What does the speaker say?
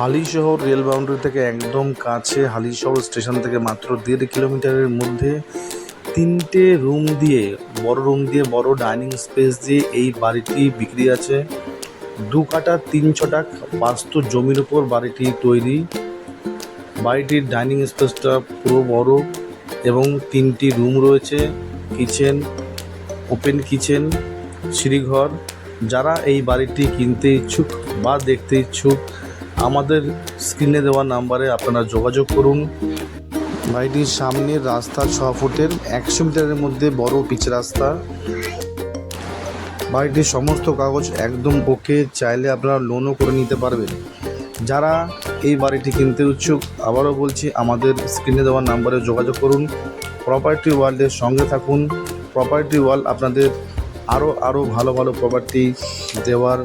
Halisahar rail boundary থেকে একদম কাছে, হালিশহর স্টেশন থেকে মাত্র 1.5 কিলোমিটারের মধ্যে 3টে রুম দিয়ে, বড় ডাইনিং স্পেস দিয়ে এই বাড়িটি বিক্রি আছে। 2 কাঠা 3 ছটাক বাস্তু জমির উপর বাড়িটি তৈরি। বাড়িটির ডাইনিং স্পেসটা পুরো বড় এবং 3টি রুম রয়েছে, কিচেন, ওপেন কিচেন, সিঁড়িঘর। যারা এই বাড়িটি কিনতে ইচ্ছুক বা দেখতে ইচ্ছুক, আমাদের স্ক্রিনে দেওয়া নাম্বারে আপনারা যোগাযোগ করুন। বাড়িটির সামনের রাস্তা 6 ফুটের, 100 মিটারের মধ্যে বড় পিচ রাস্তা। বাড়িটির সমস্ত কাগজ একদম ওকে, চাইলে আপনারা লোনও করে নিতে পারবেন। যারা এই বাড়িটি কিনতে ইচ্ছুক, আবারও বলছি, আমাদের স্ক্রিনে দেওয়া নাম্বারে যোগাযোগ করুন। প্রপার্টি ওয়ার্ল্ডের সঙ্গে থাকুন। প্রপার্টি ওয়ার্ল্ড আপনাদের আরও ভালো প্রপার্টি দেওয়ার